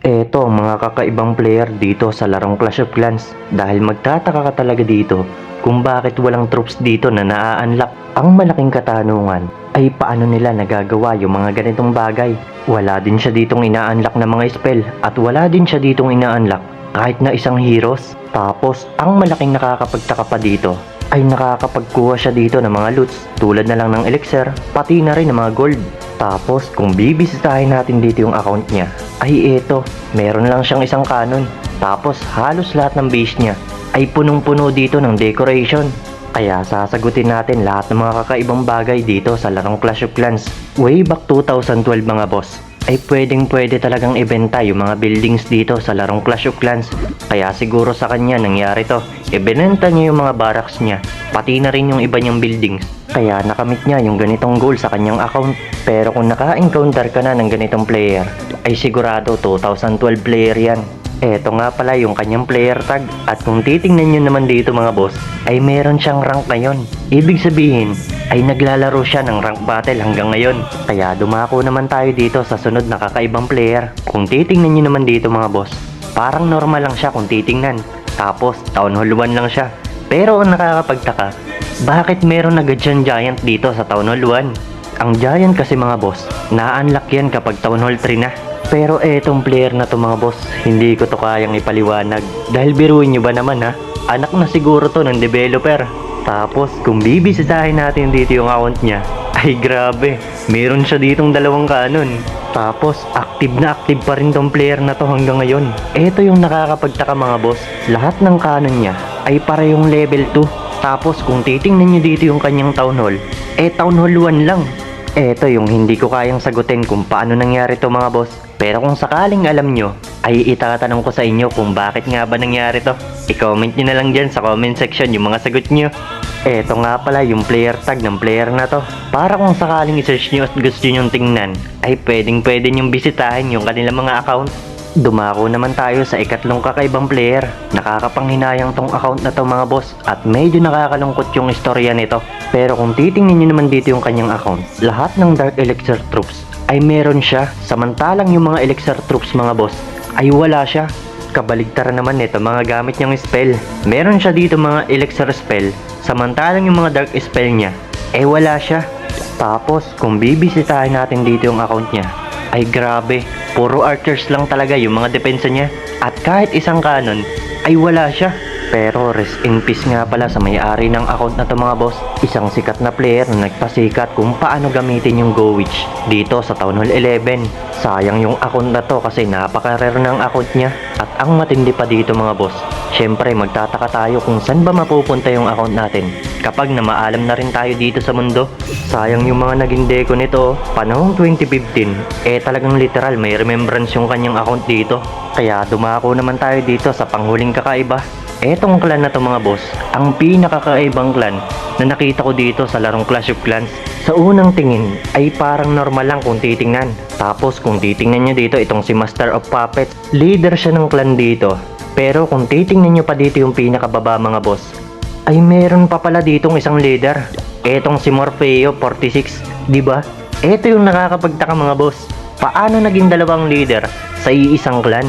Eto ang mga kakaibang player dito sa larong Clash of Clans dahil magtataka ka talaga dito kung bakit walang troops dito na naa-unlock. Ang malaking katanungan ay paano nila nagagawa yung mga ganitong bagay. Wala din siya ditong ina-unlock na mga spell at wala din siya ditong ina-unlock kahit na isang heroes. Tapos ang malaking nakakapagtaka pa dito ay nakakapagkuha siya dito ng mga loots tulad na lang ng elixir pati na rin ng mga gold. Tapos kung bibisitahin natin dito yung account niya ay eto, meron lang siyang isang cannon. Tapos halos lahat ng base niya ay punong-puno dito ng decoration. Kaya sasagutin natin lahat ng mga kakaibang bagay dito sa larong Clash of Clans. Way back 2012 mga boss, ay pwede talagang ibenta yung mga buildings dito sa larong Clash of Clans. Kaya siguro sa kanya nangyari to, ibenta niya yung mga barracks niya, pati na rin yung iba niyang buildings. Kaya nakamit niya yung ganitong goal sa kanyang account. Pero kung naka-encounter ka na ng ganitong player, ay sigurado 2012 player yan. Eto nga pala yung kanyang player tag. At kung titingnan nyo naman dito mga boss, ay meron siyang rank ngayon. Ibig sabihin, ay naglalaro siya ng rank battle hanggang ngayon. Kaya dumako naman tayo dito sa sunod na kakaibang player. Kung titingnan nyo naman dito mga boss, parang normal lang siya kung titingnan. Tapos Town Hall 1 lang siya. Pero ang nakakapagtaka, bakit meron agad siyang giant dito sa Town Hall 1? Ang giant kasi mga boss, na-unlock yan kapag Town Hall 3 na. Pero etong player na to mga boss, hindi ko to kayang ipaliwanag. Dahil biruin nyo ba naman ha? Anak na siguro to ng developer. Tapos kung bibisitahin natin dito yung account niya, ay grabe, meron siya ditong dalawang cannon. Tapos active na active pa rin tong player na to hanggang ngayon. Eto yung nakakapagtaka mga boss, lahat ng cannon niya ay parehong level 2. Tapos kung titingnan nyo dito yung kanyang Town Hall, Town Hall 1 lang. Eto yung hindi ko kayang sagutin kung paano nangyari to mga boss. Pero kung sakaling alam nyo, ay itatanong ko sa inyo kung bakit nga ba nangyari to. I-comment nyo na lang dyan sa comment section yung mga sagot nyo. Eto nga pala yung player tag ng player na to. Para kung sakaling i-search nyo at gusto nyo tingnan, ay pwede nyong bisitahin yung kanilang mga account. Dumako naman tayo sa ikatlong kakaibang player. Nakakapanghinayang tong account na to mga boss at medyo nakakalungkot yung istorya nito. Pero kung titingnan nyo naman dito yung kanyang account, lahat ng Dark Elixir troops ay meron siya. Samantalang yung mga Elixir troops mga boss ay wala siya. Kabaligtaran naman nito mga gamit niyang spell. Meron siya dito mga Elixir spell, samantalang yung mga Dark spell niya ay wala siya. Tapos kung bibisitahin natin dito yung account niya, ay grabe, puro archers lang talaga yung mga depensa niya. At kahit isang cannon ay wala siya. Pero rest in peace nga pala sa may-ari ng account na to mga boss. Isang sikat na player na nagpasikat kung paano gamitin yung Go Witch dito sa Town Hall 11. Sayang yung account na to kasi napaka-rare ng account niya. At ang matindi pa dito mga boss, syempre magtataka tayo kung saan ba mapupunta yung account natin kapag namaalam na rin tayo dito sa mundo. Sayang yung mga naging deco nito. Panahong 2015, talagang literal may remembrance yung kanyang account dito. Kaya dumako naman tayo dito sa panghuling kakaiba. Etong clan na to mga boss, ang pinakakaibang clan na nakita ko dito sa larong Clash of Clans. Sa unang tingin ay parang normal lang kung titingnan. Tapos kung titingnan nyo dito itong si Master of Puppets, leader siya ng clan dito. Pero kung titingnan nyo pa dito yung pinakababa mga boss, ay meron pa pala ditong isang leader. Etong si Morfeo 46, diba? Eto yung nakakapagtaka mga boss, paano naging dalawang leader sa iisang clan?